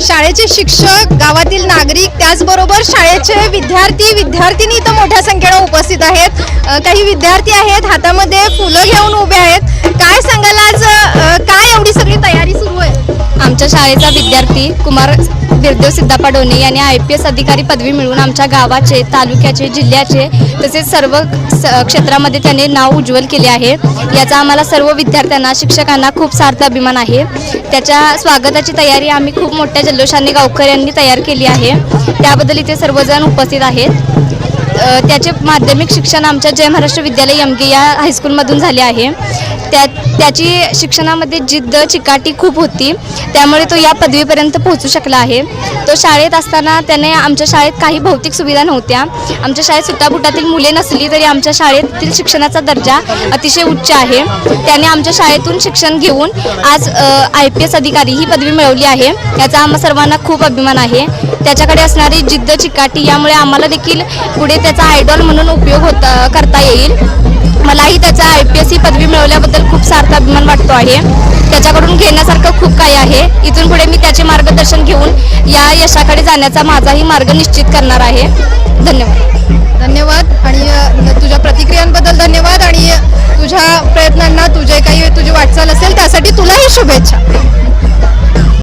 शाळेचे शिक्षक, गावातील नागरिक, त्याचबरोबर शाळेचे विद्यार्थी विद्यार्थिनी इथं मोठ्या संख्येने उपस्थित आहेत। काही विद्यार्थी आहेत, हातामध्ये फुलं घेऊन उभे आहेत। काय सांगाल आज काय एवढी सगळी तयारी सुरू आहे? आमच्या शाळेचा विद्यार्थी कुमार बिरदेव सिद्धप्पा डोने यांनी IPS अधिकारी पदवी मिळवून आमच्या गावाचे, तालुक्याचे, जिल्ह्याचे तसेच सर्व क्षेत्रामध्ये त्याने नाव उज्ज्वल केले आहे। याचा आम्हाला सर्व विद्यार्थ्यांना, शिक्षकांना खूप सार्थ अभिमान आहे। त्याच्या स्वागताची तयारी आम्ही खूप मोठ्या जल्लोषाने गावकऱ्यांनी तयार केली आहे। त्याबद्दल इथे सर्वजण उपस्थित आहेत। त्याचे माध्यमिक शिक्षण आमच्या जय महाराष्ट्र विद्यालय MG या हायस्कूलमधून झाले आहे। त्याची शिक्षणामध्ये जिद्द, चिकाटी खूप होती, त्यामुळे तो या पदवीपर्यंत पोहोचू शकला आहे। तो शाळेत असताना त्याने आमच्या शाळेत काही भौतिक सुविधा नव्हत्या। आमच्या शाळेत सुट्टाबुटातील मुले नसली तरी आमच्या शाळेतील शिक्षणाचा दर्जा अतिशय उच्च आहे। त्याने आमच्या शाळेतून शिक्षण घेऊन आज IPS अधिकारी ही पदवी मिळवली आहे। याचा आम्हा सर्वांना खूप अभिमान आहे। त्याच्याकडे असणारी जिद्द, चिकाटी यामुळे आम्हाला देखील पुढे त्याचा आयडॉल म्हणून उपयोग करता येईल। मलाही त्याचा IPS ही पदवी मिळवल्याबद्दल खूप सार्थ अभिमान वाटतो आहे। त्याच्याकडून घेण्यासारखं खूप काही आहे। इथून पुढे मी त्याचे मार्गदर्शन घेऊन या यशाकडे जाण्याचा माझाही मार्ग निश्चित करणार आहे। धन्यवाद। धन्यवाद आणि तुझ्या प्रतिक्रियांबद्दल धन्यवाद आणि तुझ्या प्रयत्नांना तुझी वाटचाल असेल त्यासाठी तुलाही शुभेच्छा।